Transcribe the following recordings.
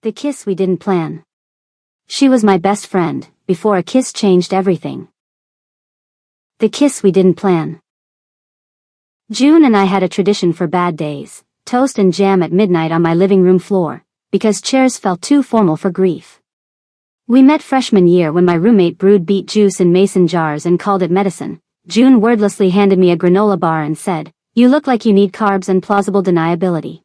The kiss we didn't plan. She was my best friend, before a kiss changed everything. The kiss we didn't plan. June and I had a tradition for bad days, toast and jam at midnight on my living room floor, because chairs felt too formal for grief. We met freshman year when my roommate brewed beet juice in mason jars and called it medicine. June wordlessly handed me a granola bar and said, "You look like you need carbs and plausible deniability."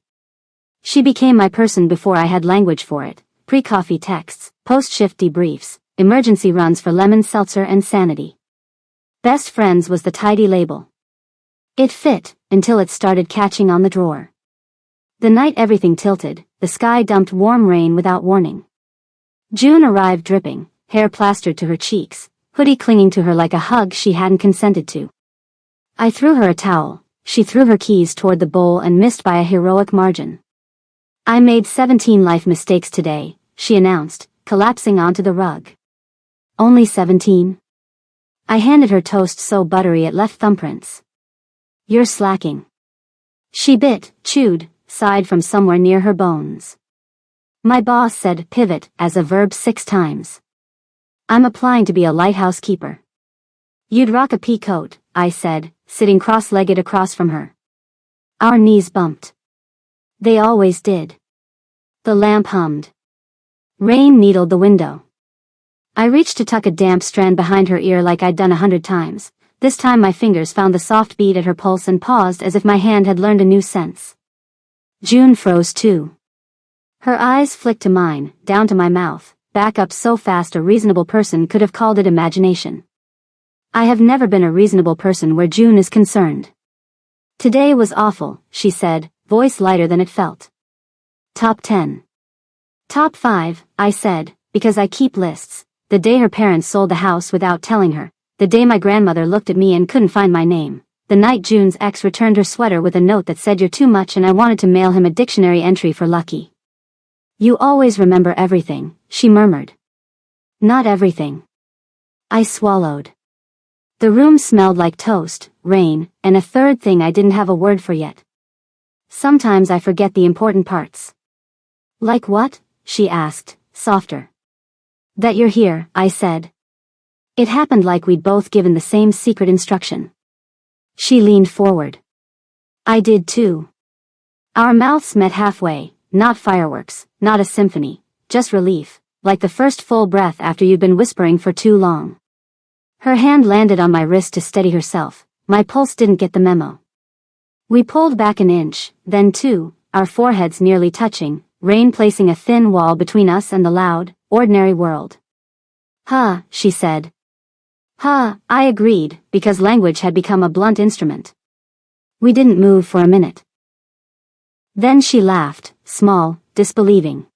She became my person before I had language for it. Pre-coffee texts, post-shift debriefs, emergency runs for lemon seltzer and sanity. Best friends was the tidy label. It fit, until it started catching on the drawer. The night everything tilted, the sky dumped warm rain without warning. June arrived dripping, hair plastered to her cheeks, hoodie clinging to her like a hug she hadn't consented to. I threw her a towel, she threw her keys toward the bowl and missed by a heroic margin. "I made 17 life mistakes today," she announced, collapsing onto the rug. "Only 17? I handed her toast so buttery it left thumbprints. "You're slacking." She bit, chewed, sighed from somewhere near her bones. My boss said pivot as a verb 6 times. "I'm applying to be a lighthouse keeper." "You'd rock a pea coat," I said, sitting cross-legged across from her. Our knees bumped. They always did. The lamp hummed. Rain needled the window. I reached to tuck a damp strand behind her ear like I'd done 100 times. This time my fingers found the soft beat at her pulse and paused as if my hand had learned a new sense. June froze too. Her eyes flicked to mine, down to my mouth, back up so fast a reasonable person could have called it imagination. I have never been a reasonable person where June is concerned. "Today was awful," she said, voice lighter than it felt. "Top 10. "Top 5, I said, because I keep lists. The day her parents sold the house without telling her. The day my grandmother looked at me and couldn't find my name. The night June's ex returned her sweater with a note that said you're too much and I wanted to mail him a dictionary entry for lucky." "You always remember everything," she murmured. "Not everything." I swallowed. The room smelled like toast, rain, and a third thing I didn't have a word for yet. "Sometimes I forget the important parts." "Like what?" she asked, softer. "That you're here," I said. It happened like we'd both given the same secret instruction. She leaned forward. I did too. Our mouths met halfway, not fireworks, not a symphony, just relief, like the first full breath after you'd been whispering for too long. Her hand landed on my wrist to steady herself. My pulse didn't get the memo. We pulled back an inch, then 2, our foreheads nearly touching, rain placing a thin wall between us and the loud, ordinary world. "Huh," she said. "Huh," I agreed, because language had become a blunt instrument. We didn't move for a minute. Then she laughed, small, disbelieving.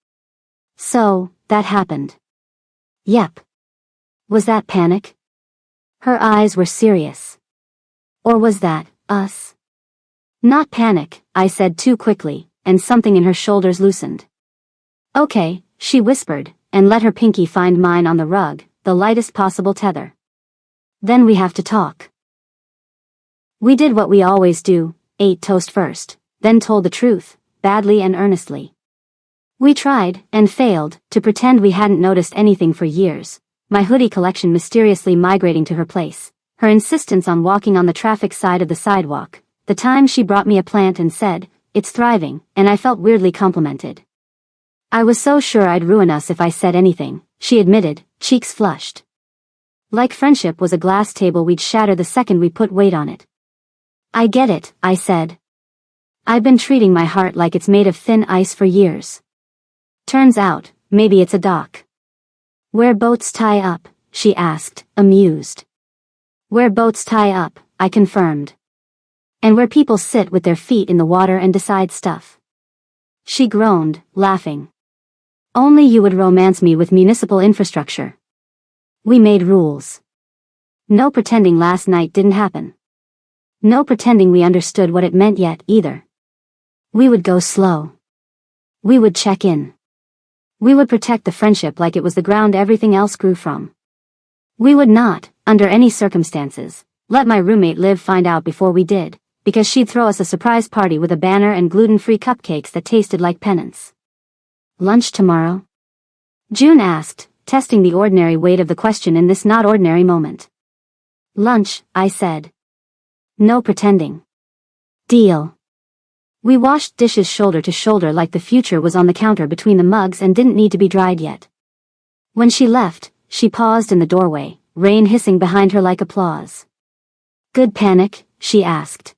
"So, that happened." "Yep." "Was that panic?" Her eyes were serious. "Or was that, us?" "Not panic," I said too quickly, and something in her shoulders loosened. "Okay," she whispered, and let her pinky find mine on the rug, the lightest possible tether. "Then we have to talk." We did what we always do, ate toast first, then told the truth, badly and earnestly. We tried, and failed, to pretend we hadn't noticed anything for years, my hoodie collection mysteriously migrating to her place, her insistence on walking on the traffic side of the sidewalk, the time she brought me a plant and said, "It's thriving," and I felt weirdly complimented. I was so sure I'd ruin us if I said anything, she admitted, cheeks flushed. Like friendship was a glass table we'd shatter the second we put weight on it. "I get it," I said. "I've been treating my heart like it's made of thin ice for years. Turns out, maybe it's a dock." "Where boats tie up?" she asked, amused. "Where boats tie up," I confirmed. "And where people sit with their feet in the water and decide stuff." She groaned, laughing. "Only you would romance me with municipal infrastructure." We made rules. No pretending last night didn't happen. No pretending we understood what it meant yet, either. We would go slow. We would check in. We would protect the friendship like it was the ground everything else grew from. We would not, under any circumstances, let my roommate Liv find out before we did, because she'd throw us a surprise party with a banner and gluten-free cupcakes that tasted like penance. Lunch tomorrow? June asked, testing the ordinary weight of the question in this not ordinary moment. Lunch, I said. No pretending. Deal. We washed dishes shoulder to shoulder like the future was on the counter between the mugs and didn't need to be dried yet. When she left, she paused in the doorway, rain hissing behind her like applause. Good panic? She asked.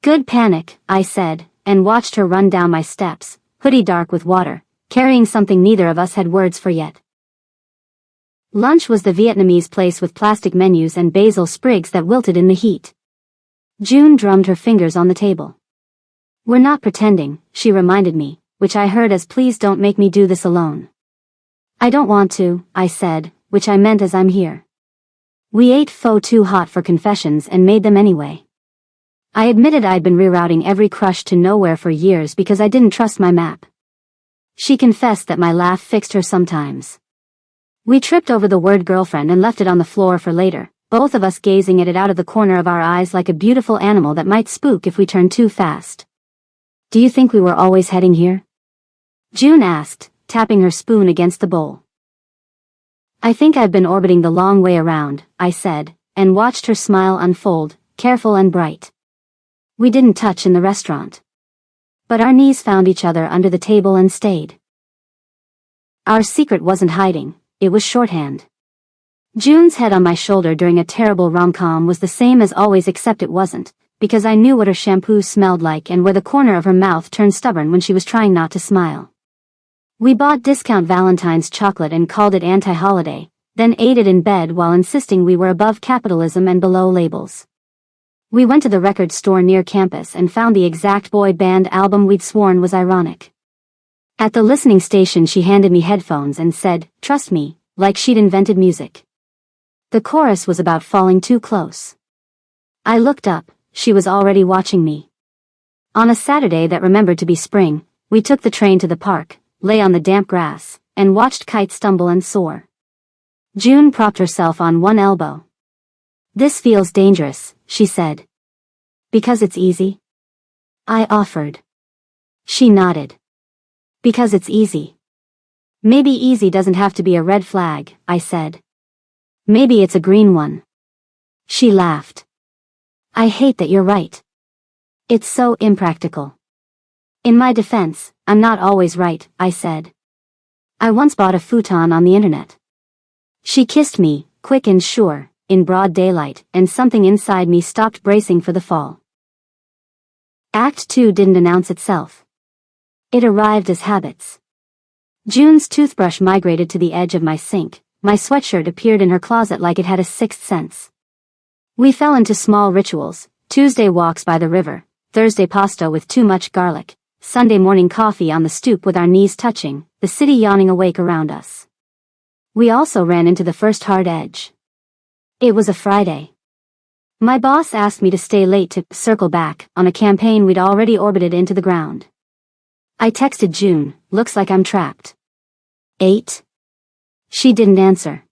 Good panic, I said, and watched her run down my steps, hoodie dark with water, carrying something neither of us had words for yet. Lunch was the Vietnamese place with plastic menus and basil sprigs that wilted in the heat. June drummed her fingers on the table. We're not pretending, she reminded me, which I heard as please don't make me do this alone. I don't want to, I said, which I meant as I'm here. We ate pho too hot for confessions and made them anyway. I admitted I'd been rerouting every crush to nowhere for years because I didn't trust my map. She confessed that my laugh fixed her sometimes. We tripped over the word girlfriend and left it on the floor for later, both of us gazing at it out of the corner of our eyes like a beautiful animal that might spook if we turned too fast. Do you think we were always heading here? June asked, tapping her spoon against the bowl. I think I've been orbiting the long way around, I said, and watched her smile unfold, careful and bright. We didn't touch in the restaurant. But our knees found each other under the table and stayed. Our secret wasn't hiding, it was shorthand. June's head on my shoulder during a terrible rom-com was the same as always except it wasn't, because I knew what her shampoo smelled like and where the corner of her mouth turned stubborn when she was trying not to smile. We bought discount Valentine's chocolate and called it anti-holiday, then ate it in bed while insisting we were above capitalism and below labels. We went to the record store near campus and found the exact boy band album we'd sworn was ironic. At the listening station she handed me headphones and said, "Trust me," like she'd invented music. The chorus was about falling too close. I looked up, she was already watching me. On a Saturday that remembered to be spring, we took the train to the park, lay on the damp grass, and watched kites stumble and soar. June propped herself on one elbow. This feels dangerous, she said. Because it's easy? I offered. She nodded. Because it's easy. Maybe easy doesn't have to be a red flag, I said. Maybe it's a green one. She laughed. I hate that you're right. It's so impractical. In my defense, I'm not always right, I said. I once bought a futon on the internet. She kissed me, quick and sure, in broad daylight, and something inside me stopped bracing for the fall. Act 2 didn't announce itself. It arrived as habits. June's toothbrush migrated to the edge of my sink, my sweatshirt appeared in her closet like it had a sixth sense. We fell into small rituals, Tuesday walks by the river, Thursday pasta with too much garlic, Sunday morning coffee on the stoop with our knees touching, the city yawning awake around us. We also ran into the first hard edge. It was a Friday. My boss asked me to stay late to circle back on a campaign we'd already orbited into the ground. I texted June, looks like I'm trapped. 8? She didn't answer.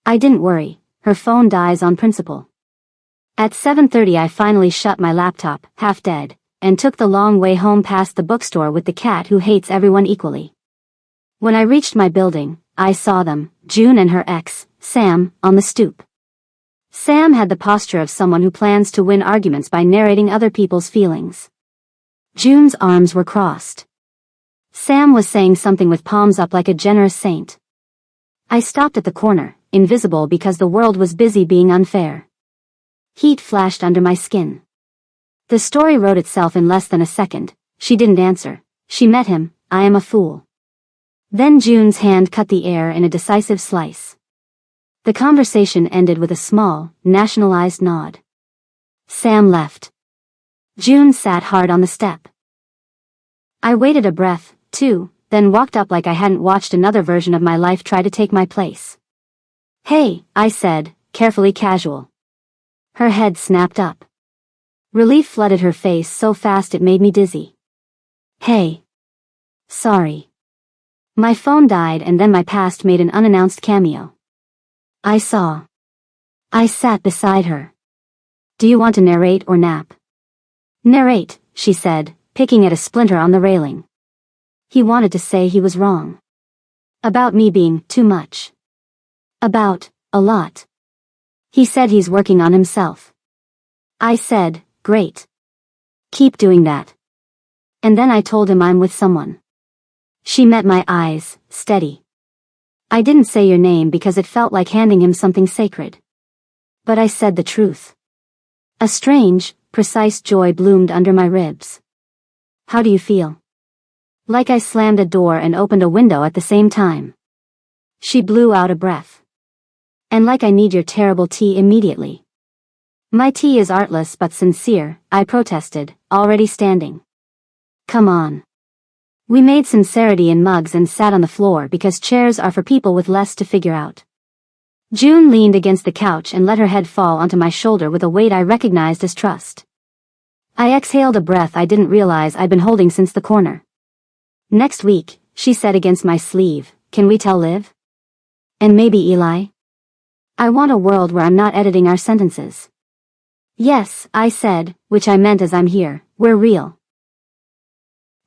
I didn't worry, her phone dies on principle. At 7:30 I finally shut my laptop, half dead, and took the long way home past the bookstore with the cat who hates everyone equally. When I reached my building, I saw them, June and her ex, Sam, on the stoop. Sam had the posture of someone who plans to win arguments by narrating other people's feelings. June's arms were crossed. Sam was saying something with palms up like a generous saint. I stopped at the corner, invisible because the world was busy being unfair. Heat flashed under my skin. The story wrote itself in less than a second. She didn't answer. She met him, I am a fool. Then June's hand cut the air in a decisive slice. The conversation ended with a small, nationalized nod. Sam left. June sat hard on the step. I waited a breath, too, then walked up like I hadn't watched another version of my life try to take my place. Hey, I said, carefully casual. Her head snapped up. Relief flooded her face so fast it made me dizzy. Hey. Sorry. My phone died and then my past made an unannounced cameo. I saw. I sat beside her. Do you want to narrate or nap? Narrate, she said, picking at a splinter on the railing. He wanted to say he was wrong. About me being too much. About a lot. He said he's working on himself. I said, great. Keep doing that. And then I told him I'm with someone. She met my eyes, steady. I didn't say your name because it felt like handing him something sacred. But I said the truth. A strange, precise joy bloomed under my ribs. How do you feel? Like I slammed a door and opened a window at the same time. She blew out a breath. And like I need your terrible tea immediately. My tea is artless but sincere, I protested, already standing. Come on. We made sincerity in mugs and sat on the floor because chairs are for people with less to figure out. June leaned against the couch and let her head fall onto my shoulder with a weight I recognized as trust. I exhaled a breath I didn't realize I'd been holding since the corner. Next week, she said against my sleeve, can we tell Liv? And maybe Eli? I want a world where I'm not editing our sentences. Yes, I said, which I meant as I'm here, we're real.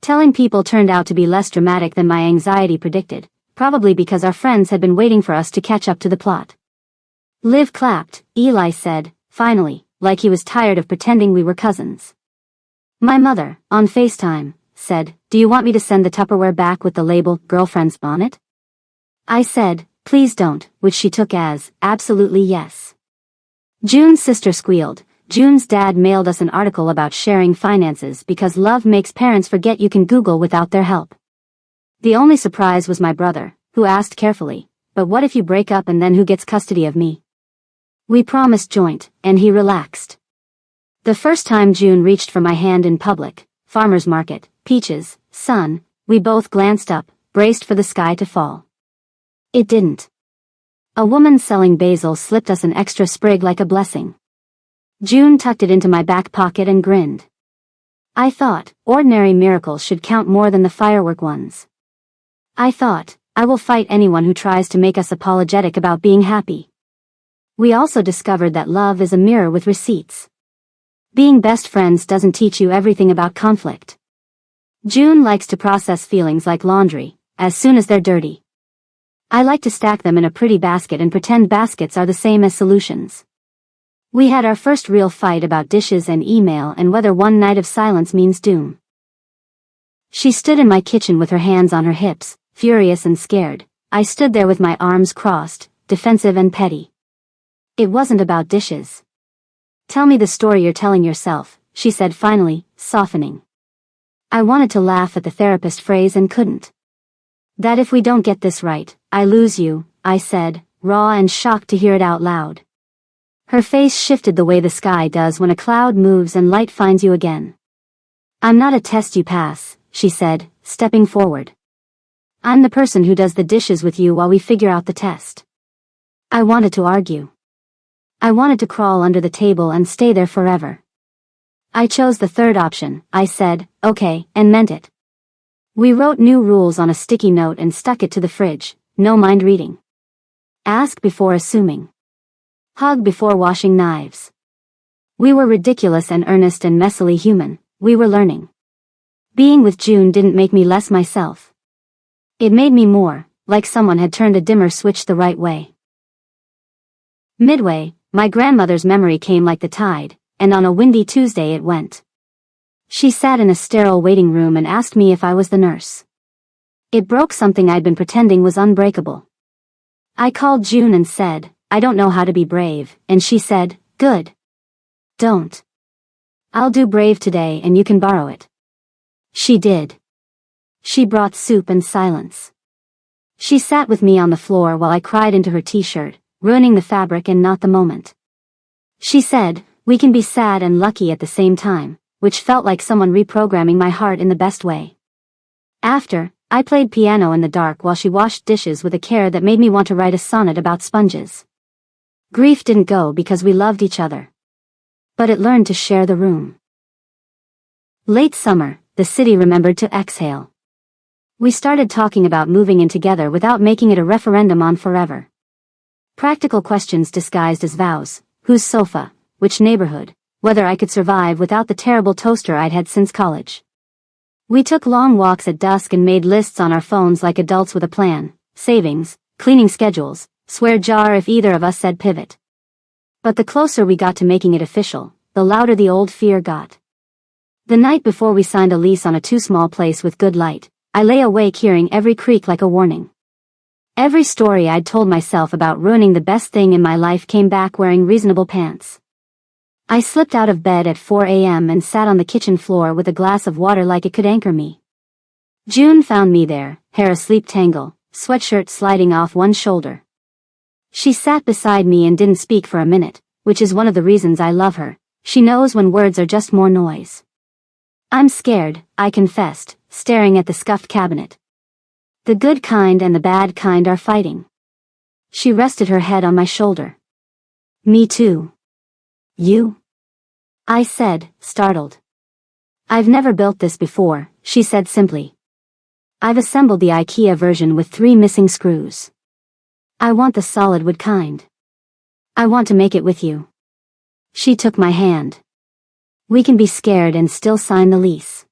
Telling people turned out to be less dramatic than my anxiety predicted, probably because our friends had been waiting for us to catch up to the plot. Liv clapped, Eli said, finally, like he was tired of pretending we were cousins. My mother, on FaceTime, said, do you want me to send the Tupperware back with the label, girlfriend's bonnet? I said, please don't, which she took as, absolutely yes. June's sister squealed. June's dad mailed us an article about sharing finances because love makes parents forget you can Google without their help. The only surprise was my brother, who asked carefully, but what if you break up and then who gets custody of me? We promised joint, and he relaxed. The first time June reached for my hand in public, farmer's market, peaches, sun, we both glanced up, braced for the sky to fall. It didn't. A woman selling basil slipped us an extra sprig like a blessing. June tucked it into my back pocket and grinned. I thought, ordinary miracles should count more than the firework ones. I thought, I will fight anyone who tries to make us apologetic about being happy. We also discovered that love is a mirror with receipts. Being best friends doesn't teach you everything about conflict. June likes to process feelings like laundry, as soon as they're dirty. I like to stack them in a pretty basket and pretend baskets are the same as solutions. We had our first real fight about dishes and email and whether one night of silence means doom. She stood in my kitchen with her hands on her hips, furious and scared. I stood there with my arms crossed, defensive and petty. It wasn't about dishes. Tell me the story you're telling yourself, she said finally, softening. I wanted to laugh at the therapist phrase and couldn't. That if we don't get this right, I lose you, I said, raw and shocked to hear it out loud. Her face shifted the way the sky does when a cloud moves and light finds you again. I'm not a test you pass, she said, stepping forward. I'm the person who does the dishes with you while we figure out the test. I wanted to argue. I wanted to crawl under the table and stay there forever. I chose the third option, I said, okay, and meant it. We wrote new rules on a sticky note and stuck it to the fridge, no mind reading. Ask before assuming. Hug before washing knives. We were ridiculous and earnest and messily human, we were learning. Being with June didn't make me less myself. It made me more, like someone had turned a dimmer switch the right way. Midway, my grandmother's memory came like the tide, and on a windy Tuesday it went. She sat in a sterile waiting room and asked me if I was the nurse. It broke something I'd been pretending was unbreakable. I called June and said, I don't know how to be brave, and she said, good. Don't. I'll do brave today and you can borrow it. She did. She brought soup and silence. She sat with me on the floor while I cried into her t-shirt, ruining the fabric and not the moment. She said, we can be sad and lucky at the same time, which felt like someone reprogramming my heart in the best way. After, I played piano in the dark while she washed dishes with a care that made me want to write a sonnet about sponges. Grief didn't go because we loved each other. But it learned to share the room. Late summer, the city remembered to exhale. We started talking about moving in together without making it a referendum on forever. Practical questions disguised as vows, whose sofa, which neighborhood, whether I could survive without the terrible toaster I'd had since college. We took long walks at dusk and made lists on our phones like adults with a plan, savings, cleaning schedules, swear jar if either of us said pivot. But the closer we got to making it official, the louder the old fear got. The night before we signed a lease on a too small place with good light, I lay awake hearing every creak like a warning. Every story I'd told myself about ruining the best thing in my life came back wearing reasonable pants. I slipped out of bed at 4 a.m. and sat on the kitchen floor with a glass of water like it could anchor me. June found me there, hair asleep tangle, sweatshirt sliding off one shoulder. She sat beside me and didn't speak for a minute, which is one of the reasons I love her. She knows when words are just more noise. I'm scared, I confessed, staring at the scuffed cabinet. The good kind and the bad kind are fighting. She rested her head on my shoulder. Me too. You? I said, startled. I've never built this before, she said simply. I've assembled the IKEA version with 3 missing screws. I want the solid wood kind. I want to make it with you. She took my hand. We can be scared and still sign the lease.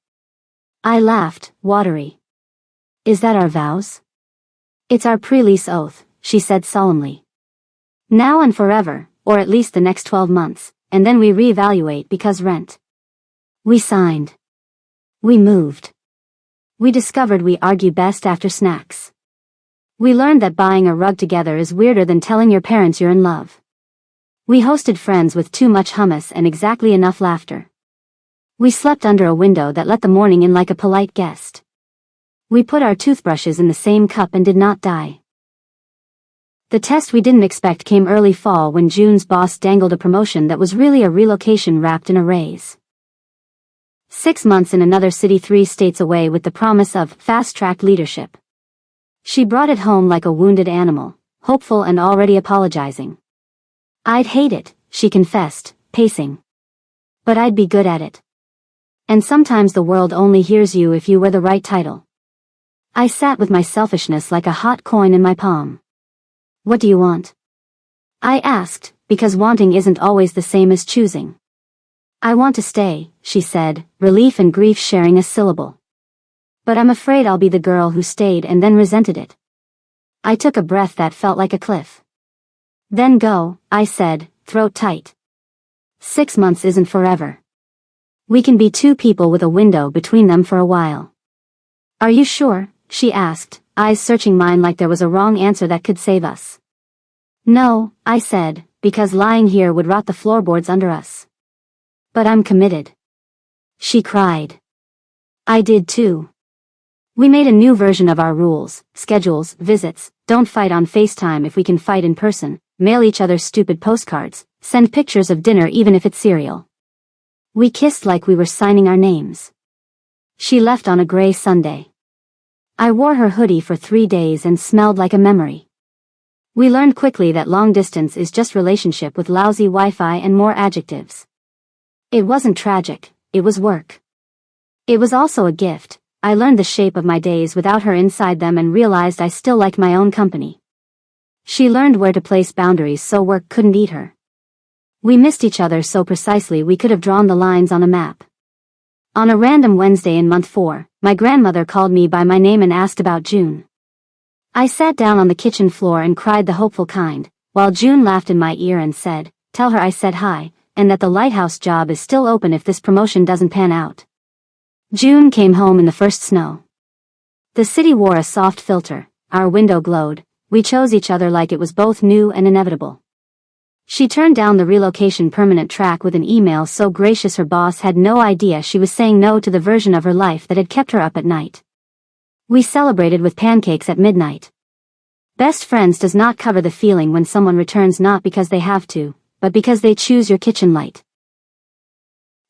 I laughed, watery. Is that our vows? It's our pre-lease oath, she said solemnly. Now and forever, or at least the next 12 months. And then we reevaluate because rent. We signed. We moved. We discovered we argue best after snacks. We learned that buying a rug together is weirder than telling your parents you're in love. We hosted friends with too much hummus and exactly enough laughter. We slept under a window that let the morning in like a polite guest. We put our toothbrushes in the same cup and did not die. The test we didn't expect came early fall when June's boss dangled a promotion that was really a relocation wrapped in a raise. 6 months in another city 3 states away with the promise of fast-track leadership. She brought it home like a wounded animal, hopeful and already apologizing. I'd hate it, she confessed, pacing. But I'd be good at it. And sometimes the world only hears you if you wear the right title. I sat with my selfishness like a hot coin in my palm. What do you want? I asked, because wanting isn't always the same as choosing. I want to stay, she said, relief and grief sharing a syllable. But I'm afraid I'll be the girl who stayed and then resented it. I took a breath that felt like a cliff. Then go, I said, throat tight. 6 months isn't forever. We can be 2 people with a window between them for a while. Are you sure? She asked, eyes searching mine like there was a wrong answer that could save us. No, I said, because lying here would rot the floorboards under us. But I'm committed. She cried. I did too. We made a new version of our rules, schedules, visits, don't fight on FaceTime if we can fight in person, mail each other stupid postcards, send pictures of dinner even if it's cereal. We kissed like we were signing our names. She left on a gray Sunday. I wore her hoodie for 3 days and smelled like a memory. We learned quickly that long distance is just relationship with lousy Wi-Fi and more adjectives. It wasn't tragic, it was work. It was also a gift. I learned the shape of my days without her inside them and realized I still liked my own company. She learned where to place boundaries so work couldn't eat her. We missed each other so precisely we could have drawn the lines on a map. On a random Wednesday in month 4, my grandmother called me by my name and asked about June. I sat down on the kitchen floor and cried the hopeful kind, while June laughed in my ear and said, "Tell her I said hi, and that the lighthouse job is still open if this promotion doesn't pan out." June came home in the first snow. The city wore a soft filter, our window glowed, we chose each other like it was both new and inevitable. She turned down the relocation permanent track with an email so gracious her boss had no idea she was saying no to the version of her life that had kept her up at night. We celebrated with pancakes at midnight. Best friends does not cover the feeling when someone returns not because they have to, but because they choose your kitchen light.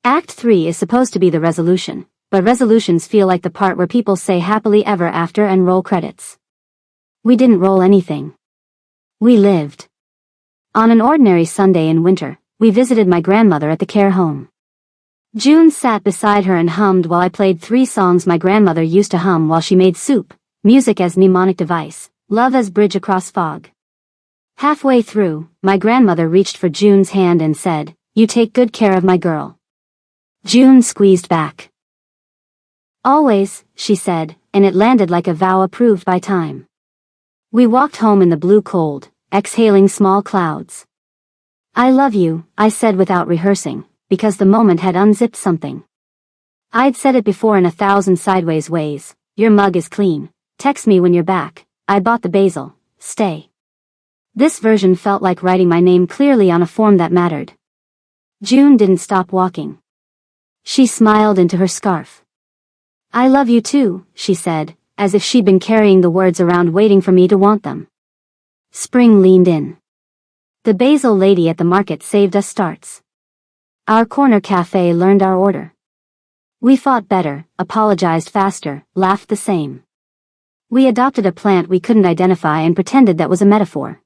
Act 3 is supposed to be the resolution, but resolutions feel like the part where people say happily ever after and roll credits. We didn't roll anything. We lived. On an ordinary Sunday in winter, we visited my grandmother at the care home. June sat beside her and hummed while I played 3 songs my grandmother used to hum while she made soup, music as mnemonic device, love as bridge across fog. Halfway through, my grandmother reached for June's hand and said, "You take good care of my girl." June squeezed back. Always, she said, and it landed like a vow approved by time. We walked home in the blue cold, exhaling small clouds. I love you, I said without rehearsing, because the moment had unzipped something. I'd said it before in 1,000 sideways ways. Your mug is clean. Text me when you're back. I bought the basil. Stay. This version felt like writing my name clearly on a form that mattered. June didn't stop walking. She smiled into her scarf. I love you too, she said, as if she'd been carrying the words around waiting for me to want them. Spring leaned in. The basil lady at the market saved us starts. Our corner cafe learned our order. We fought better, apologized faster, laughed the same. We adopted a plant we couldn't identify and pretended that was a metaphor.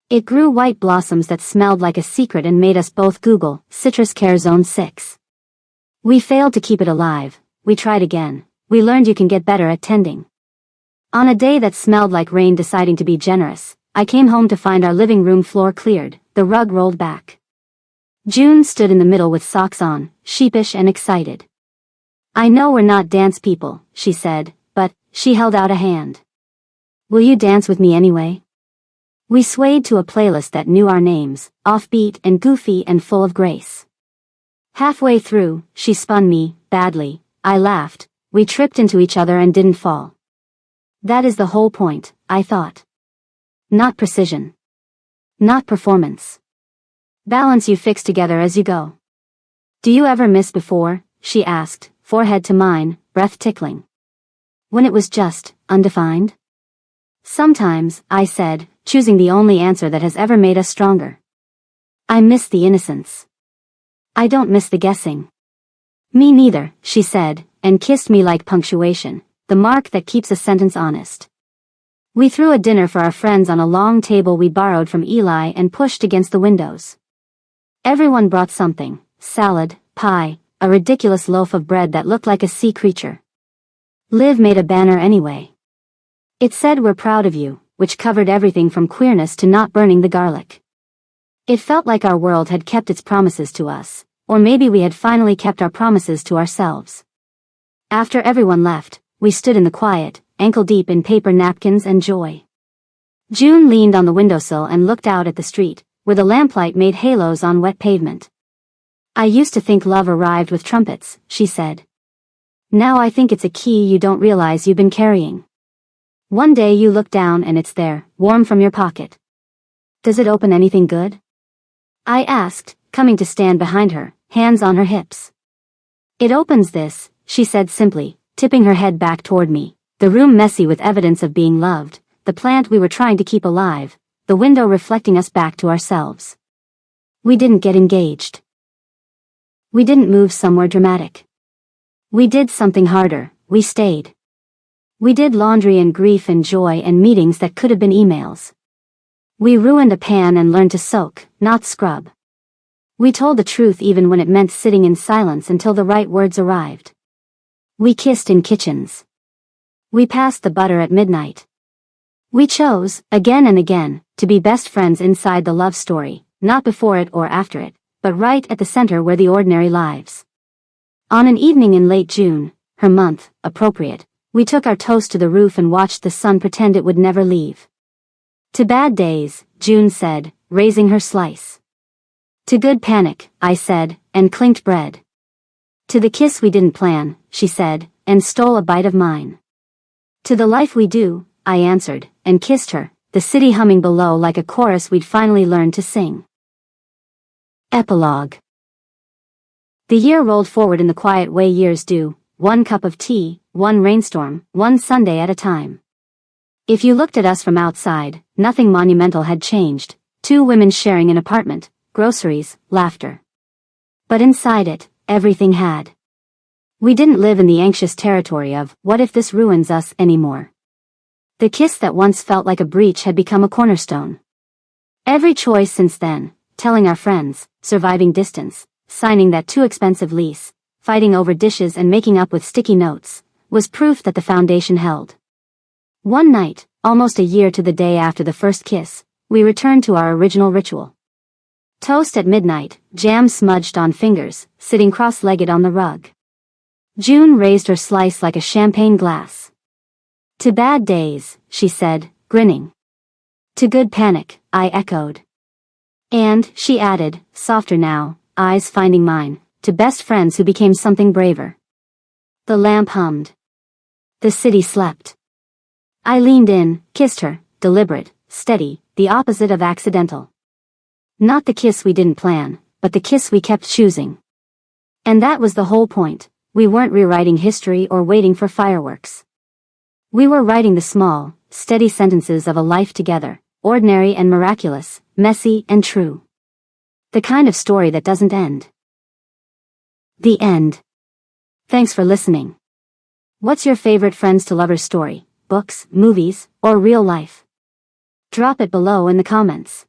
It grew white blossoms that smelled like a secret and made us both Google Citrus Care Zone 6. We failed to keep it alive. We tried again. We learned you can get better at tending. On a day that smelled like rain deciding to be generous, I came home to find our living room floor cleared, the rug rolled back. June stood in the middle with socks on, sheepish and excited. I know we're not dance people, she said, but, she held out a hand. Will you dance with me anyway? We swayed to a playlist that knew our names, offbeat and goofy and full of grace. Halfway through, she spun me, badly. I laughed. We tripped into each other and didn't fall. That is the whole point, I thought. Not precision. Not performance. Balance you fix together as you go. Do you ever miss before? She asked, forehead to mine, breath tickling. When it was just, undefined? Sometimes, I said, choosing the only answer that has ever made us stronger. I miss the innocence. I don't miss the guessing. Me neither, she said, and kissed me like punctuation, the mark that keeps a sentence honest. We threw a dinner for our friends on a long table we borrowed from Eli and pushed against the windows. Everyone brought something, salad, pie, a ridiculous loaf of bread that looked like a sea creature. Liv made a banner anyway. It said we're proud of you, which covered everything from queerness to not burning the garlic. It felt like our world had kept its promises to us, or maybe we had finally kept our promises to ourselves. After everyone left, we stood in the quiet, ankle-deep in paper napkins and joy. June leaned on the windowsill and looked out at the street, where the lamplight made halos on wet pavement. I used to think love arrived with trumpets, she said. Now I think it's a key you don't realize you've been carrying. One day you look down and it's there, warm from your pocket. Does it open anything good? I asked, coming to stand behind her, hands on her hips. It opens this, she said simply, tipping her head back toward me, the room messy with evidence of being loved, the plant we were trying to keep alive, the window reflecting us back to ourselves. We didn't get engaged. We didn't move somewhere dramatic. We did something harder, we stayed. We did laundry and grief and joy and meetings that could have been emails. We ruined a pan and learned to soak, not scrub. We told the truth even when it meant sitting in silence until the right words arrived. We kissed in kitchens. We passed the butter at midnight. We chose, again and again, to be best friends inside the love story, not before it or after it, but right at the center where the ordinary lives. On an evening in late June, her month, appropriate, we took our toast to the roof and watched the sun pretend it would never leave. To bad days, June said, raising her slice. To good panic, I said, and clinked bread. To the kiss we didn't plan, she said, and stole a bite of mine. To the life we do, I answered, and kissed her, the city humming below like a chorus we'd finally learned to sing. Epilogue. The year rolled forward in the quiet way years do, one cup of tea, one rainstorm, one Sunday at a time. If you looked at us from outside, nothing monumental had changed, two women sharing an apartment, groceries, laughter. But inside it, everything had. We didn't live in the anxious territory of, what if this ruins us, anymore. The kiss that once felt like a breach had become a cornerstone. Every choice since then, telling our friends, surviving distance, signing that too expensive lease, fighting over dishes and making up with sticky notes, was proof that the foundation held. One night, almost a year to the day after the first kiss, we returned to our original ritual. Toast at midnight, jam smudged on fingers, sitting cross-legged on the rug. June raised her slice like a champagne glass. To bad days, she said, grinning. To good panic, I echoed. And, she added, softer now, eyes finding mine, to best friends who became something braver. The lamp hummed. The city slept. I leaned in, kissed her, deliberate, steady, the opposite of accidental. Not the kiss we didn't plan, but the kiss we kept choosing. And that was the whole point. We weren't rewriting history or waiting for fireworks. We were writing the small, steady sentences of a life together, ordinary and miraculous, messy and true. The kind of story that doesn't end. The end. Thanks for listening. What's your favorite friends to lovers story? Books, movies, or real life? Drop it below in the comments.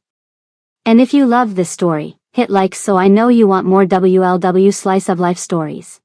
And if you loved this story, hit like so I know you want more WLW slice of life stories.